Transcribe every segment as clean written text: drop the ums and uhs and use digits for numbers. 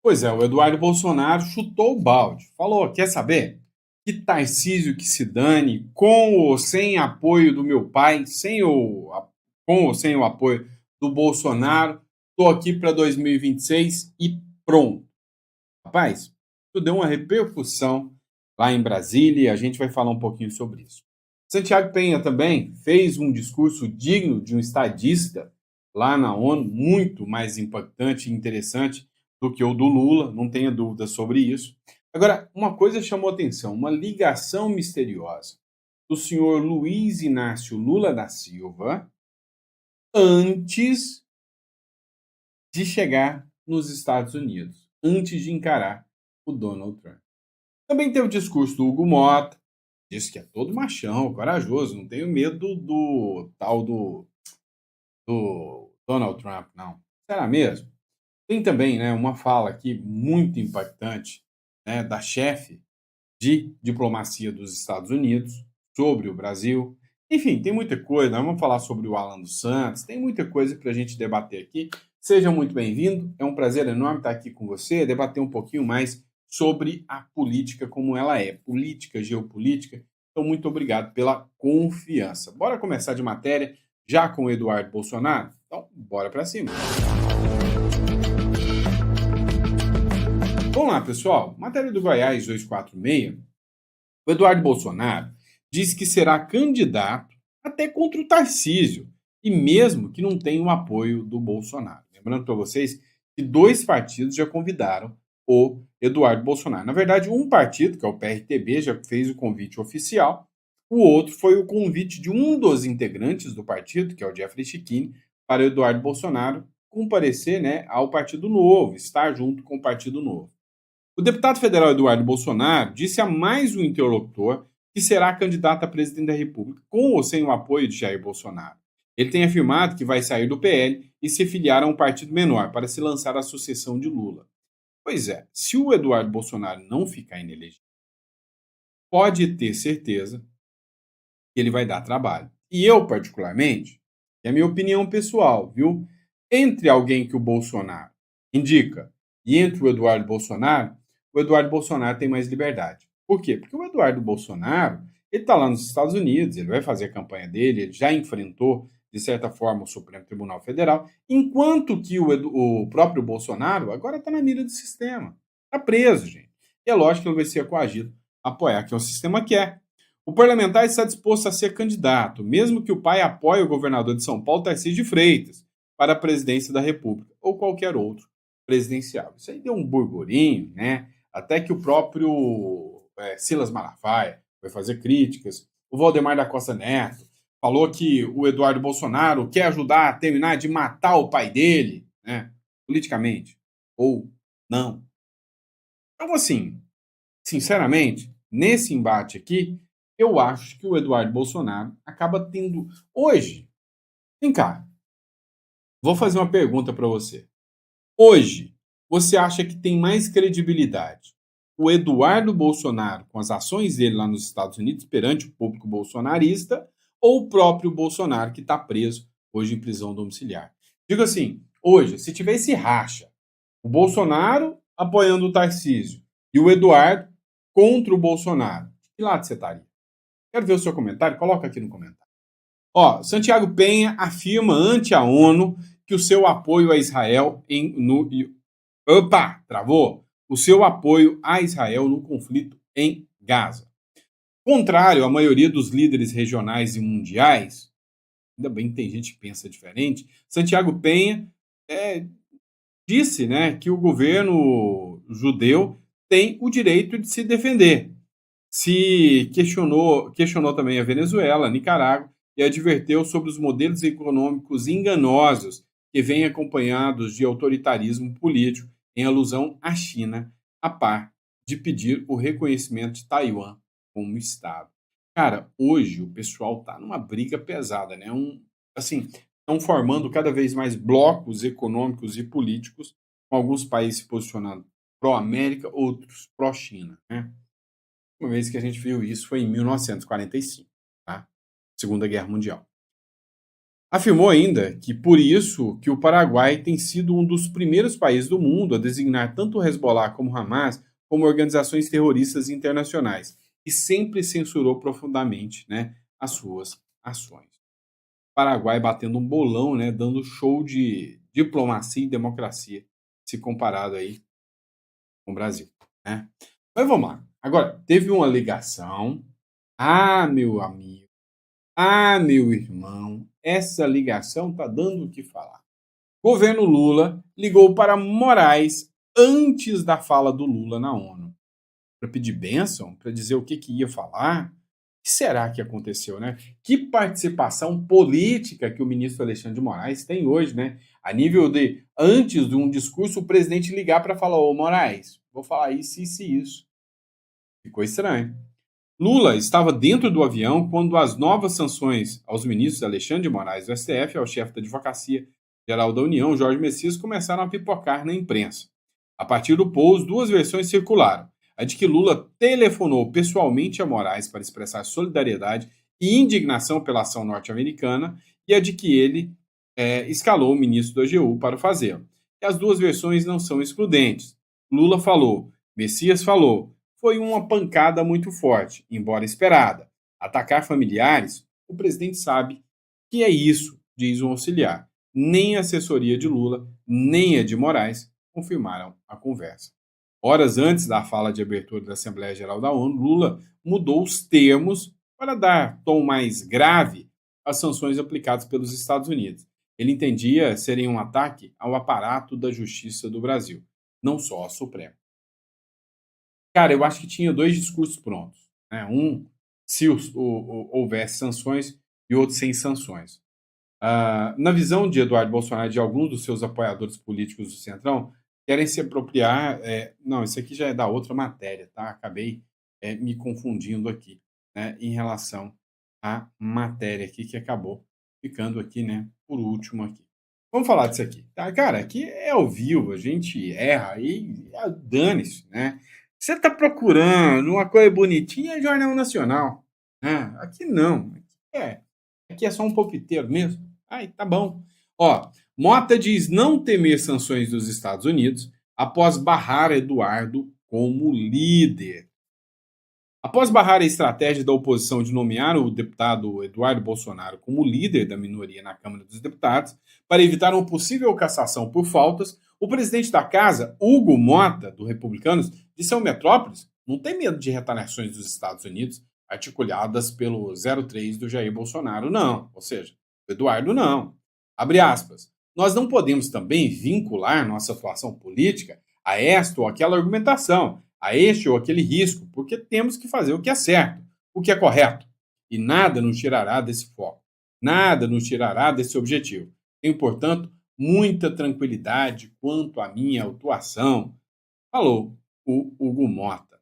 Pois é, o Eduardo Bolsonaro chutou o balde. Falou: quer saber? Que Tarcísio que se dane, com ou sem apoio do meu pai, com ou sem o apoio do Bolsonaro, estou aqui para 2026 e pronto. Rapaz, isso deu uma repercussão lá em Brasília e a gente vai falar um pouquinho sobre isso. Santiago Penha também fez um discurso digno de um estadista lá na ONU, muito mais impactante e interessante do que o do Lula, não tenha dúvida sobre isso. Agora, uma coisa chamou atenção, uma ligação misteriosa do senhor Luiz Inácio Lula da Silva antes de chegar nos Estados Unidos, antes de encarar o Donald Trump. Também teve o discurso do Hugo Mota, disse que é todo machão, corajoso, não tenho medo do tal do Donald Trump, não. Será mesmo? Tem também, né, uma fala aqui muito impactante, né, da chefe de diplomacia dos Estados Unidos sobre o Brasil. Enfim, tem muita coisa. Nós vamos falar sobre o Alan dos Santos, tem muita coisa para a gente debater aqui. Seja muito bem-vindo, é um prazer enorme estar aqui com você, debater um pouquinho mais sobre a política como ela é, política, geopolítica. Então, muito obrigado pela confiança. Bora começar de matéria já com o Eduardo Bolsonaro? Então, bora para cima. Vamos lá, pessoal. Matéria do Goiás 246. O Eduardo Bolsonaro disse que será candidato até contra o Tarcísio, e mesmo que não tenha o apoio do Bolsonaro. Lembrando para vocês que dois partidos já convidaram o Eduardo Bolsonaro. Na verdade, um partido, que é o PRTB, já fez o convite oficial, o outro foi o convite de um dos integrantes do partido, que é o Jeffrey Chiquini, para o Eduardo Bolsonaro comparecer, né, ao Partido Novo, estar junto com o Partido Novo. O deputado federal Eduardo Bolsonaro disse a mais um interlocutor que será candidato a presidente da República, com ou sem o apoio de Jair Bolsonaro. Ele tem afirmado que vai sair do PL e se filiar a um partido menor para se lançar à sucessão de Lula. Pois é, se o Eduardo Bolsonaro não ficar inelegível, pode ter certeza que ele vai dar trabalho. E eu, particularmente, é a minha opinião pessoal, viu? Entre alguém que o Bolsonaro indica e entre o Eduardo Bolsonaro tem mais liberdade. Por quê? Porque o Eduardo Bolsonaro, ele está lá nos Estados Unidos, ele vai fazer a campanha dele, ele já enfrentou, de certa forma, o Supremo Tribunal Federal, enquanto que o próprio Bolsonaro agora está na mira do sistema. Está preso, gente. E é lógico que ele vai ser coagido a apoiar, que é o sistema quer. O parlamentar está disposto a ser candidato, mesmo que o pai apoie o governador de São Paulo, Tarcísio de Freitas, para a presidência da República, ou qualquer outro presidencial. Isso aí deu um burburinho, né? Até que o próprio Silas Malafaia foi fazer críticas. O Valdemar da Costa Neto falou que o Eduardo Bolsonaro quer ajudar a terminar de matar o pai dele, né? Politicamente. Ou não. Então, assim, sinceramente, nesse embate aqui, eu acho que o Eduardo Bolsonaro acaba tendo. Hoje, vem cá, vou fazer uma pergunta para você. Hoje, você acha que tem mais credibilidade o Eduardo Bolsonaro com as ações dele lá nos Estados Unidos perante o público bolsonarista ou o próprio Bolsonaro que está preso hoje em prisão domiciliar? Digo assim, hoje, se tivesse racha, o Bolsonaro apoiando o Tarcísio e o Eduardo contra o Bolsonaro, de que lado você estaria? Quero ver o seu comentário, coloca aqui no comentário. Ó, Santiago Penha afirma ante a ONU que o seu apoio a Israel opa, travou. O seu apoio a Israel no conflito em Gaza. Contrário à maioria dos líderes regionais e mundiais, ainda bem que tem gente que pensa diferente, Santiago Penha disse, né, que o governo judeu tem o direito de se defender. Questionou também a Venezuela, a Nicarágua e adverteu sobre os modelos econômicos enganosos que vêm acompanhados de autoritarismo político em alusão à China, a par de pedir o reconhecimento de Taiwan como Estado. Cara, hoje o pessoal está numa briga pesada, né? Assim, estão formando cada vez mais blocos econômicos e políticos, com alguns países se posicionando pró-América, outros pró-China, né? Uma vez que a gente viu isso foi em 1945, tá? Segunda Guerra Mundial. Afirmou ainda que por isso que o Paraguai tem sido um dos primeiros países do mundo a designar tanto o Hezbollah como o Hamas como organizações terroristas internacionais e sempre censurou profundamente, né, as suas ações. Paraguai batendo um bolão, né, dando show de diplomacia e democracia, se comparado aí com o Brasil, né? Mas vamos lá. Agora, teve uma ligação. Ah, meu amigo. Ah, meu irmão. Essa ligação tá dando o que falar. Governo Lula ligou para Moraes antes da fala do Lula na ONU para pedir bênção, para dizer o que, que ia falar. O que será que aconteceu, né? Que participação política que o ministro Alexandre de Moraes tem hoje, né? A nível de, antes de um discurso, o presidente ligar para falar: Ô Moraes, vou falar isso e isso. Ficou estranho. Lula estava dentro do avião quando as novas sanções aos ministros Alexandre de Moraes do STF e ao chefe da Advocacia Geral da União, Jorge Messias, começaram a pipocar na imprensa. A partir do pouso, duas versões circularam. A de que Lula telefonou pessoalmente a Moraes para expressar solidariedade e indignação pela ação norte-americana e a de que ele escalou o ministro da AGU para fazê-lo. E as duas versões não são excludentes. Lula falou, Messias falou, foi uma pancada muito forte, embora esperada. Atacar familiares, o presidente sabe que é isso, diz um auxiliar. Nem a assessoria de Lula, nem a de Moraes confirmaram a conversa. Horas antes da fala de abertura da Assembleia Geral da ONU, Lula mudou os termos para dar tom mais grave às sanções aplicadas pelos Estados Unidos. Ele entendia serem um ataque ao aparato da justiça do Brasil, não só ao Supremo. Cara, eu acho que tinha dois discursos prontos, né? Um, se houvesse sanções, e outro sem sanções. Na visão de Eduardo Bolsonaro e de alguns dos seus apoiadores políticos do Centrão, querem se apropriar. Não, isso aqui já é da outra matéria, tá? Acabei me confundindo aqui, né? Em relação à matéria aqui que acabou ficando aqui, né? Por último aqui. Vamos falar disso aqui, tá? Cara, aqui é ao vivo, a gente erra e dane-se, né? Você tá procurando uma coisa bonitinha, é Jornal Nacional, né? Aqui não, aqui é só um palpiteiro mesmo. Ai, tá bom. Ó, Mota diz não temer sanções dos Estados Unidos após barrar Eduardo como líder. Após barrar a estratégia da oposição de nomear o deputado Eduardo Bolsonaro como líder da minoria na Câmara dos Deputados, para evitar uma possível cassação por faltas, o presidente da casa, Hugo Mota, do Republicanos, disse ao Metrópolis não tem medo de retaliações dos Estados Unidos articuladas pelo 03 do Jair Bolsonaro, não. Ou seja, o Eduardo não. Abre aspas. Nós não podemos também vincular nossa atuação política a esta ou aquela argumentação, a este ou aquele risco, porque temos que fazer o que é certo, o que é correto. E nada nos tirará desse foco, nada nos tirará desse objetivo. Tenho, portanto, muita tranquilidade quanto à minha atuação, falou o Hugo Mota.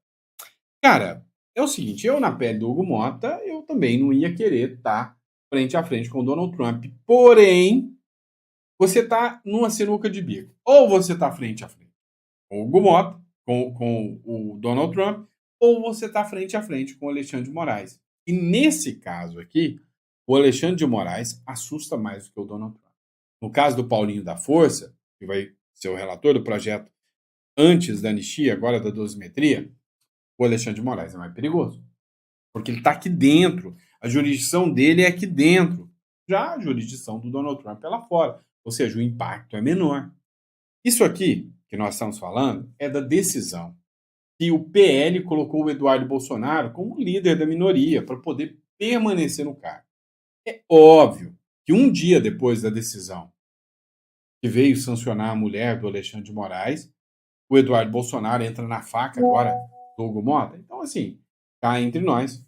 Cara, é o seguinte, eu na pele do Hugo Mota, eu também não ia querer estar frente a frente com o Donald Trump. Porém, você está numa sinuca de bico. Ou você está frente a frente com o Hugo Mota, com o Donald Trump, ou você está frente a frente com o Alexandre de Moraes. E nesse caso aqui, o Alexandre de Moraes assusta mais do que o Donald Trump. No caso do Paulinho da Força, que vai ser o relator do projeto antes da anistia, agora da dosimetria, o Alexandre de Moraes é mais perigoso. Porque ele está aqui dentro. A jurisdição dele é aqui dentro. Já a jurisdição do Donald Trump é lá fora. Ou seja, o impacto é menor. Isso aqui que nós estamos falando é da decisão que o PL colocou o Eduardo Bolsonaro como líder da minoria para poder permanecer no cargo. É óbvio que um dia depois da decisão que veio sancionar a mulher do Alexandre de Moraes, o Eduardo Bolsonaro entra na faca agora do Hugo Mota. Então, assim, cá entre nós,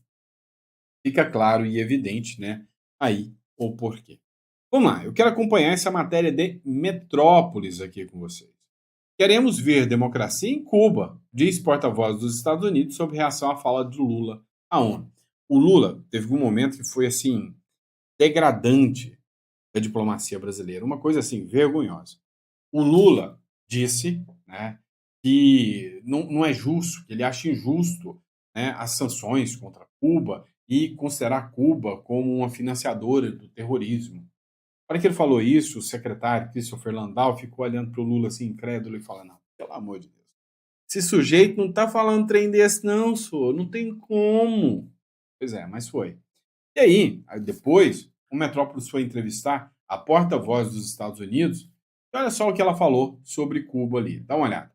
fica claro e evidente, né, aí o porquê. Vamos lá, eu quero acompanhar essa matéria de Metrópolis aqui com vocês. Queremos ver democracia em Cuba, diz porta-voz dos Estados Unidos sobre reação à fala de Lula à ONU. O Lula teve um momento que foi, assim, degradante da diplomacia brasileira, uma coisa, assim, vergonhosa. O Lula disse, né, que não é justo, que ele acha injusto, né, as sanções contra Cuba e considerar Cuba como uma financiadora do terrorismo. hora que ele falou isso, o secretário, Christopher Landau, ficou olhando para o Lula assim, incrédulo, e falando, não, pelo amor de Deus. Esse sujeito não tá falando trem desse não, senhor. Não tem como. Pois é, mas foi. E aí depois, o Metrópolis foi entrevistar a porta-voz dos Estados Unidos. E olha só o que ela falou sobre Cuba ali. Dá uma olhada.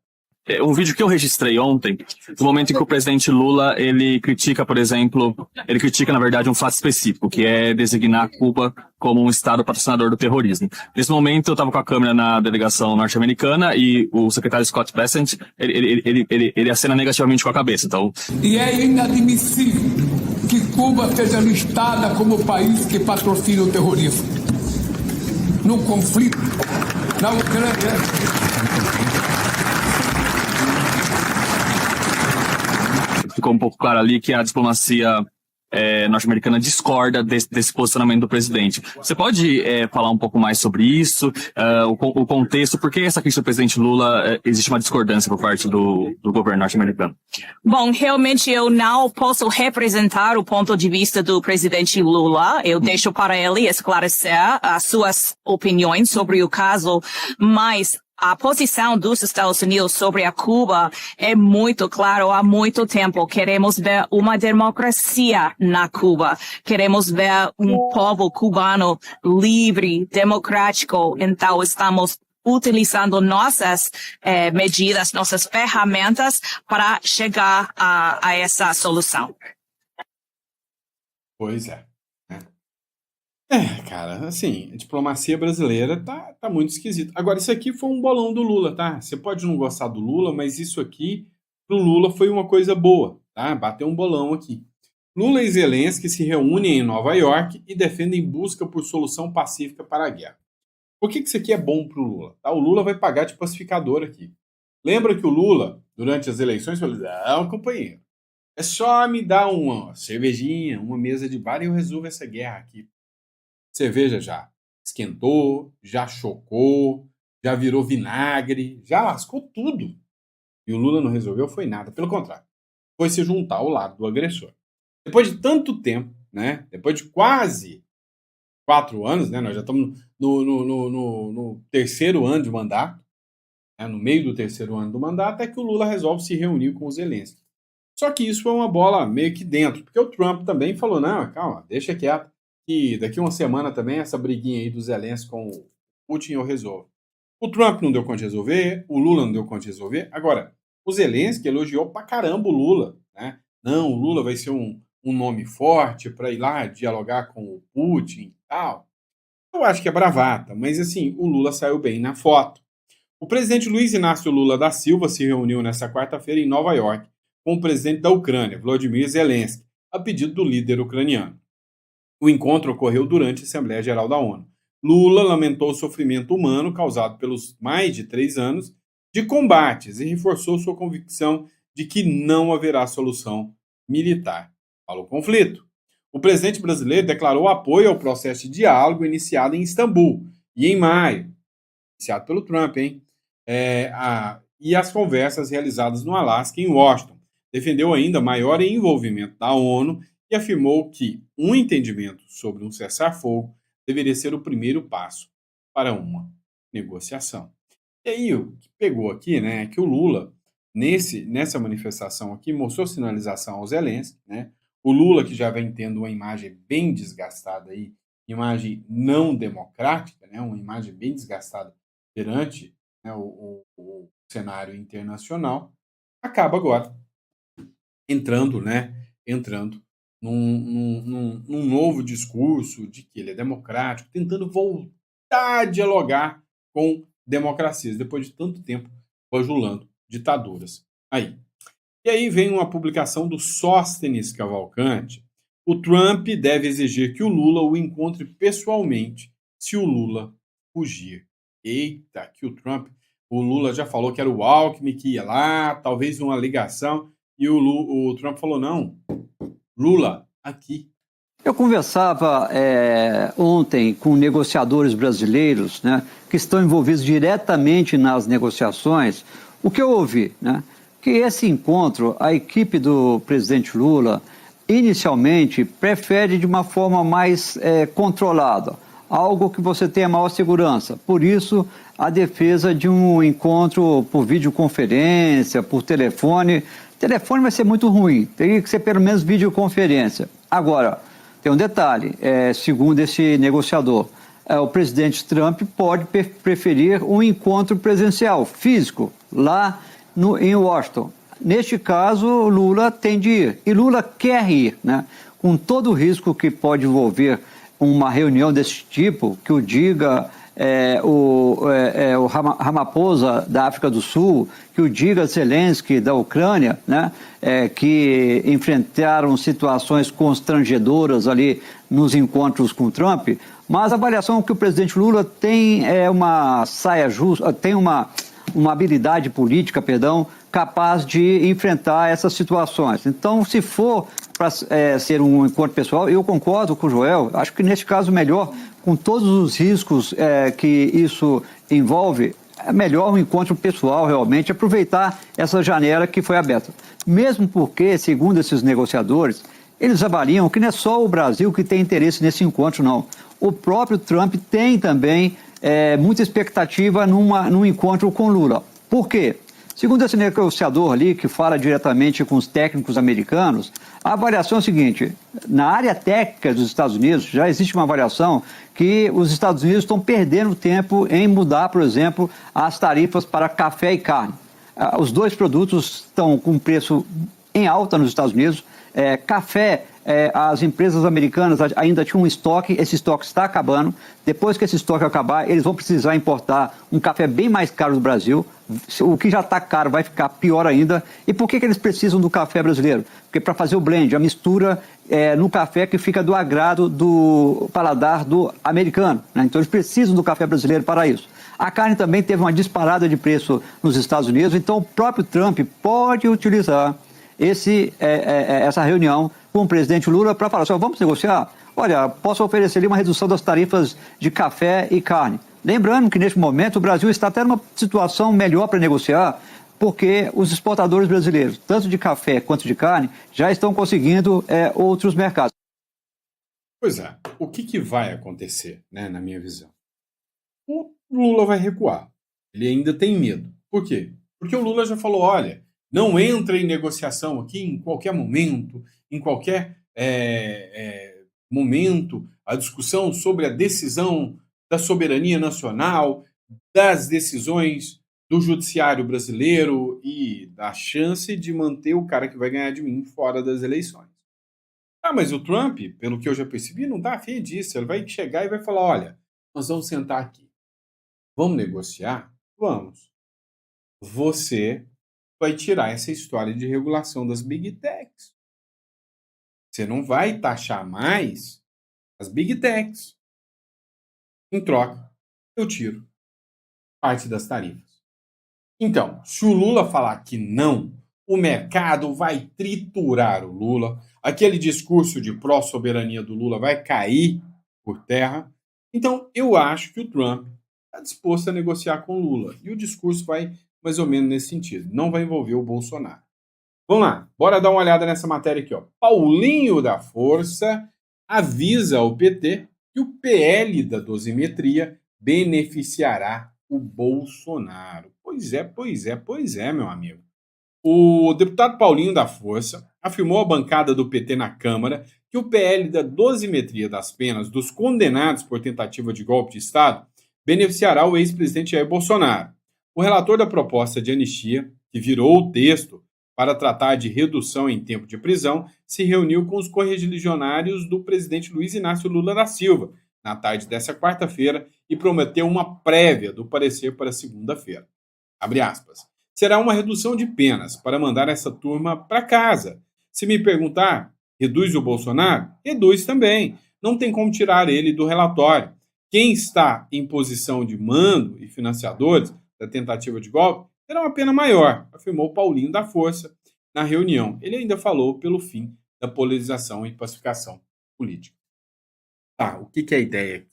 O vídeo que eu registrei ontem, no momento em que o presidente Lula, ele critica, por exemplo, na verdade um fato específico, que é designar Cuba como um estado patrocinador do terrorismo. Nesse momento eu estava com a câmera na delegação norte-americana e o secretário Scott Bessent, ele acena negativamente com a cabeça, então... E é inadmissível que Cuba seja listada como o país que patrocina o terrorismo. No conflito, na Ucrânia... Ficou um pouco claro ali que a diplomacia norte-americana discorda desse posicionamento do presidente. Você pode falar um pouco mais sobre isso, o contexto, por que essa crítica do presidente Lula, existe uma discordância por parte do governo norte-americano? Bom, realmente eu não posso representar o ponto de vista do presidente Lula. Eu deixo para ele esclarecer as suas opiniões sobre o caso, mas a posição dos Estados Unidos sobre a Cuba é muito clara há muito tempo. Queremos ver uma democracia na Cuba. Queremos ver um povo cubano livre, democrático. Então, estamos utilizando nossas medidas, nossas ferramentas para chegar a essa solução. Pois é. Cara, assim, a diplomacia brasileira tá muito esquisita. Agora, isso aqui foi um bolão do Lula, tá? Você pode não gostar do Lula, mas isso aqui, pro Lula, foi uma coisa boa, tá? Bateu um bolão aqui. Lula e Zelensky se reúnem em Nova York e defendem busca por solução pacífica para a guerra. Por que isso aqui é bom pro Lula? Tá? O Lula vai pagar de pacificador aqui. Lembra que o Lula, durante as eleições, falou, não, companheiro, é só me dar uma cervejinha, uma mesa de bar e eu resolvo essa guerra aqui. Cerveja já esquentou, já chocou, já virou vinagre, já lascou tudo. E o Lula não resolveu foi nada, pelo contrário. Foi se juntar ao lado do agressor. Depois de tanto tempo, né? Depois de quase 4 anos, né? Nós já estamos no terceiro ano de mandato, né, no meio do terceiro ano do mandato, é que o Lula resolve se reunir com o Zelensky. Só que isso foi uma bola meio que dentro, porque o Trump também falou, não, calma, deixa quieto. Que daqui uma semana também essa briguinha aí do Zelensky com o Putin eu resolvo. O Trump não deu conta de resolver, o Lula não deu conta de resolver. Agora, o Zelensky elogiou pra caramba o Lula, né? Não, o Lula vai ser um nome forte para ir lá dialogar com o Putin e tal. Eu acho que é bravata, mas assim, o Lula saiu bem na foto. O presidente Luiz Inácio Lula da Silva se reuniu nesta quarta-feira em Nova York com o presidente da Ucrânia, Volodymyr Zelensky, a pedido do líder ucraniano. O encontro ocorreu durante a Assembleia Geral da ONU. Lula lamentou o sofrimento humano causado pelos mais de 3 anos de combates e reforçou sua convicção de que não haverá solução militar para o conflito. O presidente brasileiro declarou apoio ao processo de diálogo iniciado em Istambul e em maio, iniciado pelo Trump, e as conversas realizadas no Alasca e em Washington. Defendeu ainda maior envolvimento da ONU e afirmou que um entendimento sobre um cessar-fogo deveria ser o primeiro passo para uma negociação. E aí, o que pegou aqui, né, é que o Lula, nessa manifestação aqui, mostrou sinalização ao Zelensky, né? O Lula, que já vem tendo uma imagem bem desgastada aí, imagem não democrática, né, uma imagem bem desgastada perante, né, o cenário internacional, acaba agora entrando num novo discurso de que ele é democrático, tentando voltar a dialogar com democracias, depois de tanto tempo bajulando ditaduras. E aí vem uma publicação do Sóstenes Cavalcante. O Trump deve exigir que o Lula o encontre pessoalmente se o Lula fugir. Eita, que o Lula já falou que era o Alckmin que ia lá, talvez uma ligação, e o Trump falou, não, Lula, aqui. Eu conversava ontem com negociadores brasileiros, né, que estão envolvidos diretamente nas negociações. O que eu ouvi, né, que esse encontro, a equipe do presidente Lula, inicialmente, prefere de uma forma mais controlada. algo que você tenha maior segurança. Por isso, a defesa de um encontro por videoconferência, por telefone. Telefone vai ser muito ruim, teria que ser pelo menos videoconferência. Agora, tem um detalhe, segundo esse negociador, o presidente Trump pode preferir um encontro presencial, físico, lá em Washington. Neste caso, Lula tem de ir, e Lula quer ir, né? Com todo o risco que pode envolver uma reunião desse tipo, que o diga o Ramaphosa da África do Sul, que o diga Zelensky da Ucrânia, né, que enfrentaram situações constrangedoras ali nos encontros com Trump, mas a avaliação que o presidente Lula tem uma saia justa, tem uma habilidade política, capaz de enfrentar essas situações. Então, se for para ser um encontro pessoal, eu concordo com o Joel, acho que neste caso melhor, com todos os riscos que isso envolve, é melhor um encontro pessoal realmente, aproveitar essa janela que foi aberta. Mesmo porque, segundo esses negociadores, eles avaliam que não é só o Brasil que tem interesse nesse encontro, não. O próprio Trump tem também muita expectativa num encontro com Lula. Por quê? Segundo esse negociador ali, que fala diretamente com os técnicos americanos, a avaliação é a seguinte: na área técnica dos Estados Unidos, já existe uma avaliação que os Estados Unidos estão perdendo tempo em mudar, por exemplo, as tarifas para café e carne. Os dois produtos estão com preço em alta nos Estados Unidos. Café, as empresas americanas ainda tinham um estoque, esse estoque está acabando. Depois que esse estoque acabar, eles vão precisar importar um café bem mais caro do Brasil. O que já está caro vai ficar pior ainda. E por que eles precisam do café brasileiro? Porque para fazer o blend, a mistura no café que fica do agrado do paladar do americano, né? Então eles precisam do café brasileiro para isso. A carne também teve uma disparada de preço nos Estados Unidos, então o próprio Trump pode utilizar essa reunião com o presidente Lula para falar assim: vamos negociar? Olha, posso oferecer ali uma redução das tarifas de café e carne. Lembrando que, neste momento, o Brasil está até numa situação melhor para negociar, porque os exportadores brasileiros, tanto de café quanto de carne, já estão conseguindo outros mercados. Pois é, o que vai acontecer, né, na minha visão? O Lula vai recuar. Ele ainda tem medo. Por quê? Porque o Lula já falou: olha, não entra em negociação aqui em qualquer momento, em qualquer momento, a discussão sobre a decisão da soberania nacional, das decisões do judiciário brasileiro e da chance de manter o cara que vai ganhar de mim fora das eleições. Mas o Trump, pelo que eu já percebi, não está afim disso. Ele vai chegar e vai falar: olha, nós vamos sentar aqui. Vamos negociar? Vamos. Você vai tirar essa história de regulação das Big Techs. Você não vai taxar mais as Big Techs. Em troca, eu tiro parte das tarifas. Então, se o Lula falar que não, o mercado vai triturar o Lula. Aquele discurso de pró-soberania do Lula vai cair por terra. Então, eu acho que o Trump está disposto a negociar com o Lula. E o discurso vai mais ou menos nesse sentido. Não vai envolver o Bolsonaro. Vamos lá, bora dar uma olhada nessa matéria aqui, ó. Paulinho da Força avisa ao PT que o PL da dosimetria beneficiará o Bolsonaro. Pois é, meu amigo. O deputado Paulinho da Força afirmou à bancada do PT na Câmara que o PL da dosimetria das penas dos condenados por tentativa de golpe de Estado beneficiará o ex-presidente Jair Bolsonaro. O relator da proposta de anistia, que virou o texto para tratar de redução em tempo de prisão, se reuniu com os correligionários do presidente Luiz Inácio Lula da Silva na tarde dessa quarta-feira e prometeu uma prévia do parecer para segunda-feira. Abre aspas. Será uma redução de penas para mandar essa turma para casa. Se me perguntar, reduz o Bolsonaro? Reduz também. Não tem como tirar ele do relatório. Quem está em posição de mando e financiadores da tentativa de golpe terá uma pena maior, afirmou Paulinho da Força na reunião. Ele ainda falou pelo fim da polarização e pacificação política. O que é a ideia aqui?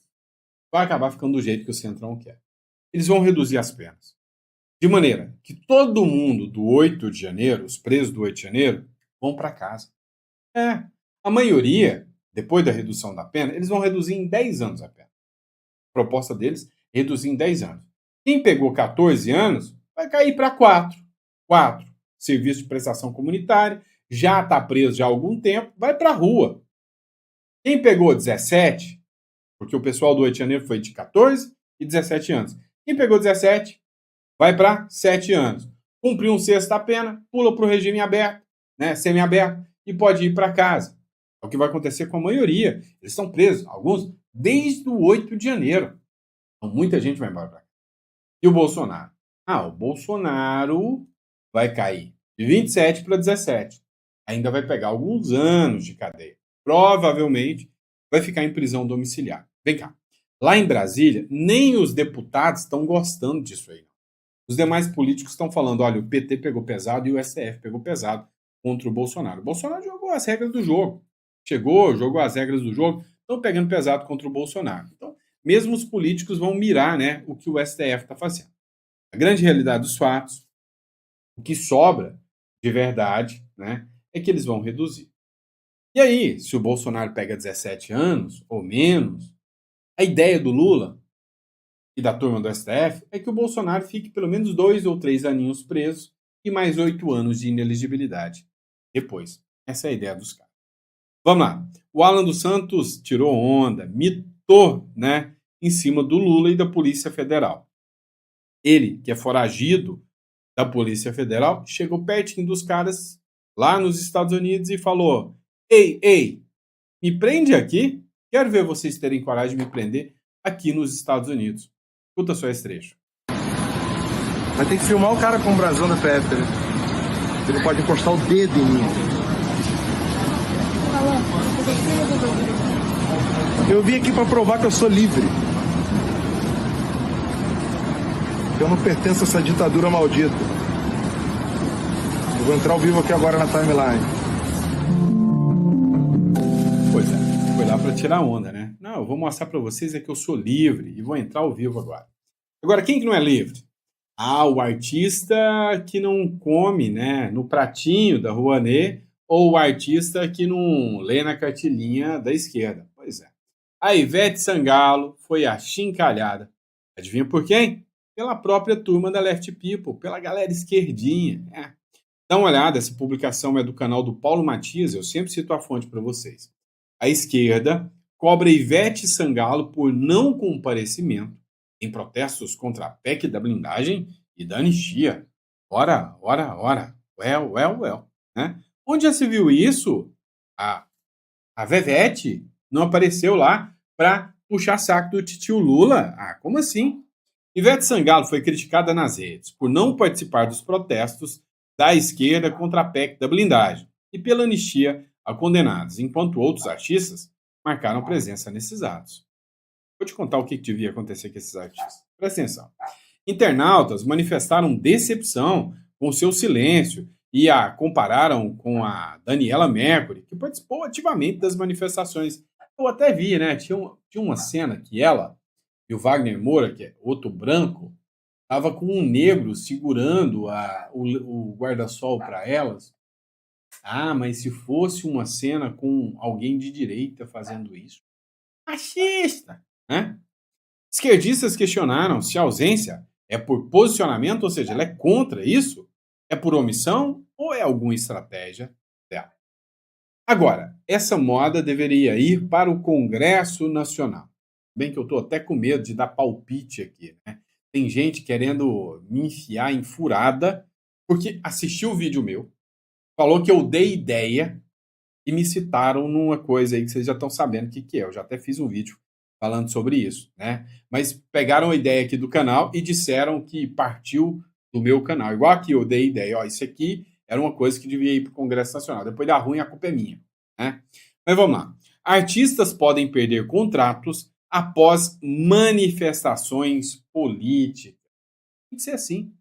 Vai acabar ficando do jeito que o Centrão quer. Eles vão reduzir as penas. De maneira que todo mundo do 8 de janeiro, os presos do 8 de janeiro, vão para casa. A maioria, depois da redução da pena, eles vão reduzir em 10 anos a pena. proposta deles é reduzir em 10 anos. Quem pegou 14 anos vai cair para 4. 4. Serviço de prestação comunitária, já está preso já há algum tempo, vai para a rua. Quem pegou 17, porque o pessoal do 8 de janeiro foi de 14 e 17 anos. Quem pegou 17 vai para 7 anos. Cumpriu um sexto da pena, pula para o regime aberto, né, semiaberto, e pode ir para casa. É o que vai acontecer com a maioria. Eles estão presos, alguns, desde o 8 de janeiro. Então, muita gente vai embora para cá. E o Bolsonaro? O Bolsonaro vai cair de 27 para 17. Ainda vai pegar alguns anos de cadeia. Provavelmente vai ficar em prisão domiciliar. Vem cá. Lá em Brasília, nem os deputados estão gostando disso aí. Os demais políticos estão falando, olha, o PT pegou pesado e o STF pegou pesado contra o Bolsonaro. O Bolsonaro jogou as regras do jogo. Jogou as regras do jogo, estão pegando pesado contra o Bolsonaro. Então, mesmo os políticos vão mirar, né, o que o STF está fazendo. A grande realidade dos fatos, o que sobra de verdade, né, é que eles vão reduzir. E aí, se o Bolsonaro pega 17 anos ou menos, a ideia do Lula e da turma do STF é que o Bolsonaro fique pelo menos 2 ou 3 aninhos preso e mais 8 anos de inelegibilidade depois. Essa é a ideia dos caras. Vamos lá. O Alan dos Santos tirou onda, mitou, né, em cima do Lula e da Polícia Federal. Ele, que é foragido da Polícia Federal, chegou pertinho dos caras lá nos Estados Unidos e falou: Ei, me prende aqui? Quero ver vocês terem coragem de me prender aqui nos Estados Unidos. Escuta só esse trecho. Vai ter que filmar o cara com o brasão da PF, né? Ele pode encostar o dedo em mim. Eu vim aqui para provar que eu sou livre. Eu não pertenço a essa ditadura maldita. Eu vou entrar ao vivo aqui agora na timeline. Pois é, foi lá para tirar onda, né? Não, eu vou mostrar para vocês é que eu sou livre e vou entrar ao vivo agora. Agora, quem que não é livre? O artista que não come, né, no pratinho da Rouanet, ou o artista que não lê na cartilinha da esquerda. Pois é. A Ivete Sangalo foi achincalhada. Adivinha por quem? Pela própria turma da Left People, pela galera esquerdinha. Dá uma olhada, essa publicação é do canal do Paulo Matias, eu sempre cito a fonte para vocês. A esquerda cobra Ivete Sangalo por não comparecimento em protestos contra a PEC da blindagem e da anistia. Ora. Well, né? Onde já se viu isso? A Vevete não apareceu lá para puxar saco do titio Lula? Como assim? Ivete Sangalo foi criticada nas redes por não participar dos protestos da esquerda contra a PEC da blindagem e pela anistia a condenados, enquanto outros artistas marcaram presença nesses atos. Vou te contar o que devia acontecer com esses artistas. Presta atenção. Internautas manifestaram decepção com seu silêncio e a compararam com a Daniela Mercury, que participou ativamente das manifestações. Eu até vi, né? Tinha uma cena que ela e o Wagner Moura, que é outro branco, estava com um negro segurando o guarda-sol para elas. Mas se fosse uma cena com alguém de direita fazendo isso, machista, né? Esquerdistas questionaram se a ausência é por posicionamento, ou seja, ela é contra isso, é por omissão ou é alguma estratégia dela. Agora, essa moda deveria ir para o Congresso Nacional. Bem que eu estou até com medo de dar palpite aqui, né? Tem gente querendo me enfiar em furada porque assistiu o vídeo meu, falou que eu dei ideia e me citaram numa coisa aí que vocês já estão sabendo o que é. Eu já até fiz um vídeo falando sobre isso, né? Mas pegaram a ideia aqui do canal e disseram que partiu do meu canal. Igual aqui, eu dei ideia. Isso aqui era uma coisa que devia ir para o Congresso Nacional. Depois dá ruim, a culpa é minha, né? Mas vamos lá. Artistas podem perder contratos após manifestações políticas. Tem que ser assim.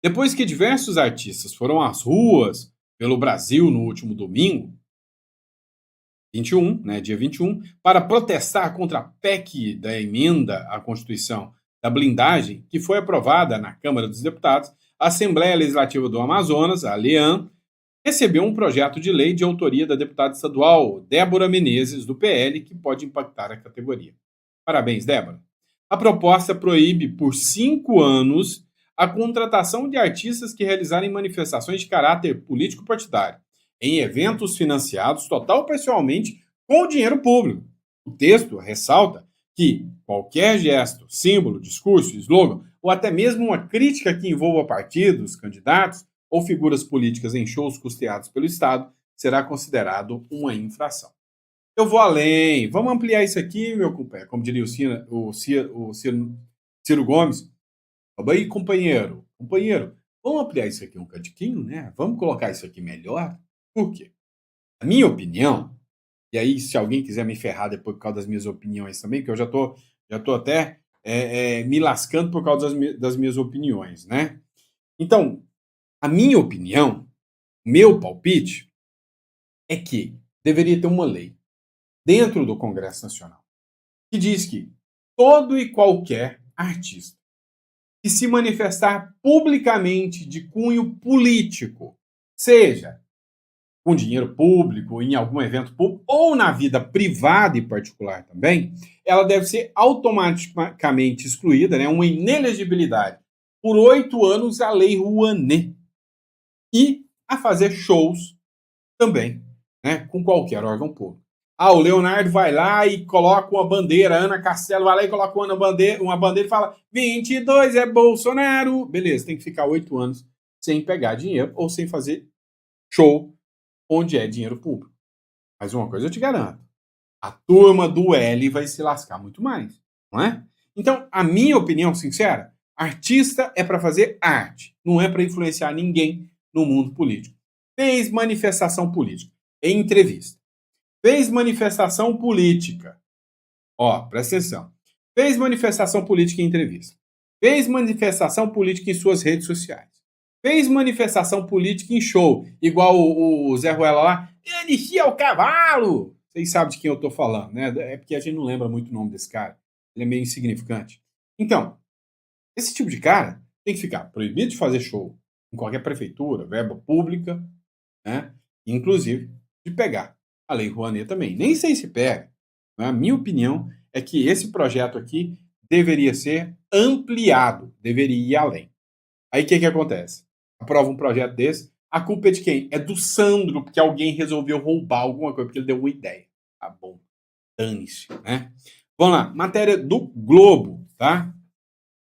Depois que diversos artistas foram às ruas pelo Brasil no último domingo, 21, né, dia 21, para protestar contra a PEC da emenda à Constituição da blindagem, que foi aprovada na Câmara dos Deputados, a Assembleia Legislativa do Amazonas, a ALEAM, recebeu um projeto de lei de autoria da deputada estadual Débora Menezes, do PL, que pode impactar a categoria. Parabéns, Débora. A proposta proíbe por 5 anos a contratação de artistas que realizarem manifestações de caráter político-partidário em eventos financiados total ou parcialmente com dinheiro público. O texto ressalta que qualquer gesto, símbolo, discurso, slogan ou até mesmo uma crítica que envolva partidos, candidatos ou figuras políticas em shows custeados pelo Estado será considerado uma infração. Eu vou além, vamos ampliar isso aqui, meu companheiro, como diria Ciro Gomes. Vamos aí, companheiro, vamos ampliar isso aqui um cantiquinho, né? Vamos colocar isso aqui melhor. Por quê? A minha opinião, e aí se alguém quiser me ferrar depois por causa das minhas opiniões também, que eu já tô até me lascando por causa das minhas opiniões, né? Então, a minha opinião, meu palpite, é que deveria ter uma lei dentro do Congresso Nacional que diz que todo e qualquer artista que se manifestar publicamente de cunho político, seja com dinheiro público, em algum evento público, ou na vida privada e particular também, ela deve ser automaticamente excluída, né, uma inelegibilidade, por 8 anos a Lei Rouanet, e a fazer shows também, né, com qualquer órgão público. O Leonardo vai lá e coloca uma bandeira, a Ana Castelo vai lá e coloca uma bandeira e fala 22 é Bolsonaro. Beleza, tem que ficar 8 anos sem pegar dinheiro ou sem fazer show onde é dinheiro público. Mas uma coisa eu te garanto, a turma do L vai se lascar muito mais, não é? Então, a minha opinião sincera, artista é para fazer arte, não é para influenciar ninguém no mundo político. Fez manifestação política em entrevista. Fez manifestação política. Presta atenção. Fez manifestação política em entrevista. Fez manifestação política em suas redes sociais. Fez manifestação política em show, igual o Zé Ruela lá. Inicia o cavalo! Vocês sabem de quem eu estou falando, né? É porque a gente não lembra muito o nome desse cara. Ele é meio insignificante. Então, esse tipo de cara tem que ficar proibido de fazer show em qualquer prefeitura, verba pública, né? Inclusive de pegar a Lei Rouanet também. Nem sei se pega. Né? A minha opinião é que esse projeto aqui deveria ser ampliado, deveria ir além. Aí o que acontece? Aprova um projeto desse, a culpa é de quem? É do Sandro, porque alguém resolveu roubar alguma coisa, porque ele deu uma ideia. Tá bom. Dane-se, né? Vamos lá, matéria do Globo, tá?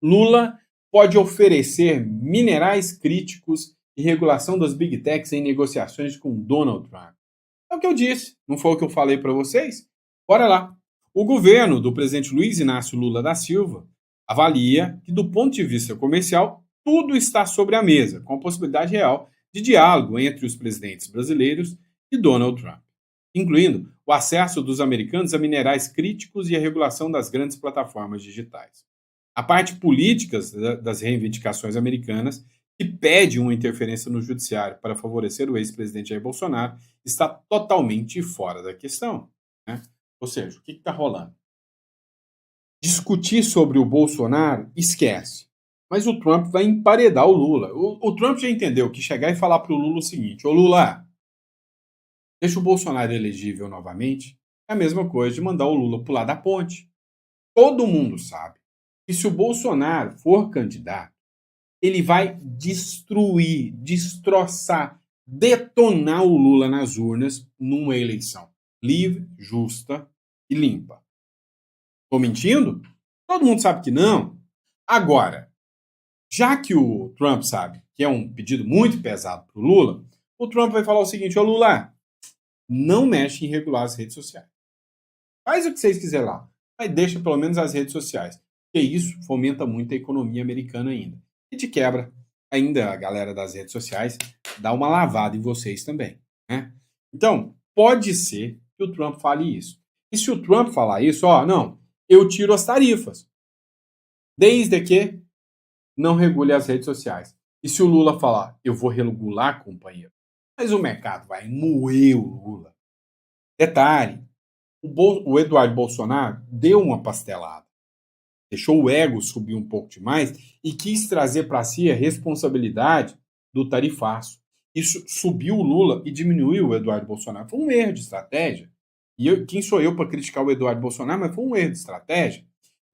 Lula pode oferecer minerais críticos e regulação das Big Techs em negociações com Donald Trump. É o que eu disse, não foi o que eu falei para vocês? Bora lá. O governo do presidente Luiz Inácio Lula da Silva avalia que, do ponto de vista comercial, tudo está sobre a mesa, com a possibilidade real de diálogo entre os presidentes brasileiros e Donald Trump, incluindo o acesso dos americanos a minerais críticos e a regulação das grandes plataformas digitais. A parte política das reivindicações americanas, que pede uma interferência no judiciário para favorecer o ex-presidente Jair Bolsonaro, está totalmente fora da questão. Né? Ou seja, o que está rolando? Discutir sobre o Bolsonaro, esquece. Mas o Trump vai emparedar o Lula. O Trump já entendeu que chegar e falar para o Lula o seguinte: ô Lula, deixa o Bolsonaro elegível novamente, é a mesma coisa de mandar o Lula pular da ponte. Todo mundo sabe que se o Bolsonaro for candidato, ele vai destruir, destroçar, detonar o Lula nas urnas numa eleição livre, justa e limpa. Estou mentindo? Todo mundo sabe que não. Agora, já que o Trump sabe que é um pedido muito pesado para o Lula, o Trump vai falar o seguinte: ô Lula, não mexe em regular as redes sociais. Faz o que vocês quiserem lá, mas deixa pelo menos as redes sociais, porque isso fomenta muito a economia americana ainda. E de quebra, ainda a galera das redes sociais dá uma lavada em vocês também. Né? Então, pode ser que o Trump fale isso. E se o Trump falar isso, não, eu tiro as tarifas, desde que não regule as redes sociais. E se o Lula falar, eu vou regular, companheiro, mas o mercado vai moer o Lula. Detalhe, o Eduardo Bolsonaro deu uma pastelada, deixou o ego subir um pouco demais e quis trazer para si a responsabilidade do tarifaço. Isso subiu o Lula e diminuiu o Eduardo Bolsonaro. Foi um erro de estratégia quem sou eu para criticar o Eduardo Bolsonaro? Mas foi um erro de estratégia.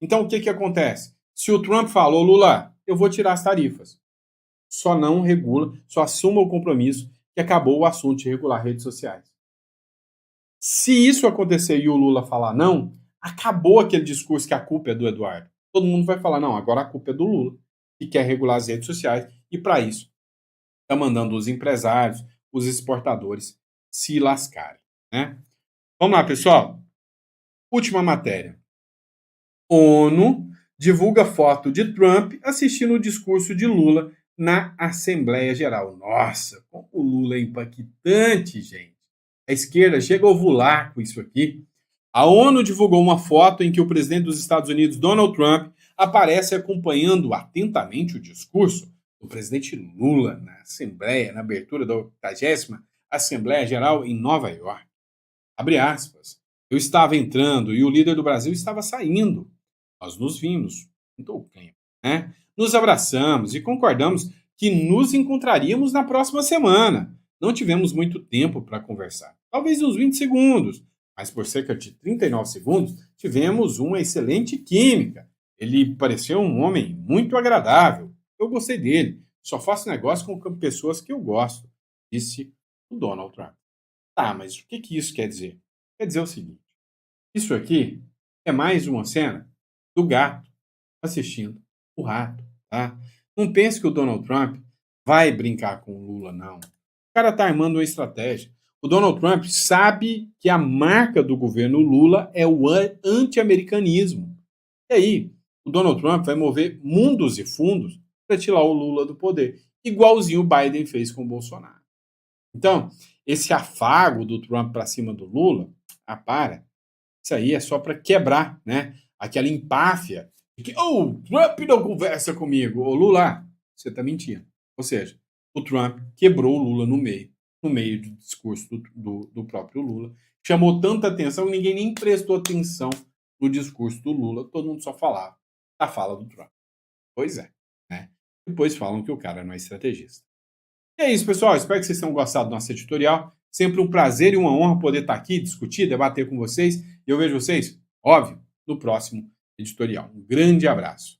Então, o que acontece? Se o Trump falou, Lula, eu vou tirar as tarifas. Só não regula, só assuma o compromisso que acabou o assunto de regular redes sociais. Se isso acontecer e o Lula falar não, acabou aquele discurso que a culpa é do Eduardo. Todo mundo vai falar, não, agora a culpa é do Lula, que quer regular as redes sociais, e para isso está mandando os empresários, os exportadores se lascarem, né? Vamos lá, pessoal. Última matéria. ONU divulga foto de Trump assistindo o discurso de Lula na Assembleia Geral. Nossa, como o Lula é impactante, gente. A esquerda chega a ovular com isso aqui. A ONU divulgou uma foto em que o presidente dos Estados Unidos, Donald Trump, aparece acompanhando atentamente o discurso do presidente Lula na Assembleia, na abertura da 80ª Assembleia Geral em Nova York. Abre aspas. Eu estava entrando e o líder do Brasil estava saindo. Nós nos vimos, contou o clima, né? Nos abraçamos e concordamos que nos encontraríamos na próxima semana. Não tivemos muito tempo para conversar, talvez uns 20 segundos, mas por cerca de 39 segundos tivemos uma excelente química. Ele pareceu um homem muito agradável. Eu gostei dele. Só faço negócio com pessoas que eu gosto, disse o Donald Trump. Tá, mas o que isso quer dizer? Quer dizer o seguinte, isso aqui é mais uma cena do gato assistindo o rato, tá? Não pense que o Donald Trump vai brincar com o Lula, não. O cara tá armando uma estratégia. O Donald Trump sabe que a marca do governo Lula é o anti-americanismo. E aí, o Donald Trump vai mover mundos e fundos para tirar o Lula do poder, igualzinho o Biden fez com o Bolsonaro. Então, esse afago do Trump para cima do Lula, para. Isso aí é só para quebrar, né? Aquela empáfia de que, Trump não conversa comigo. Ô, Lula, você está mentindo. Ou seja, o Trump quebrou o Lula no meio do discurso do próprio Lula. Chamou tanta atenção que ninguém nem prestou atenção no discurso do Lula. Todo mundo só falava a fala do Trump. Pois é, né? Depois falam que o cara não é estrategista. E é isso, pessoal. Espero que vocês tenham gostado do nosso editorial. Sempre um prazer e uma honra poder estar aqui, discutir, debater com vocês. E eu vejo vocês, óbvio, no próximo editorial. Um grande abraço.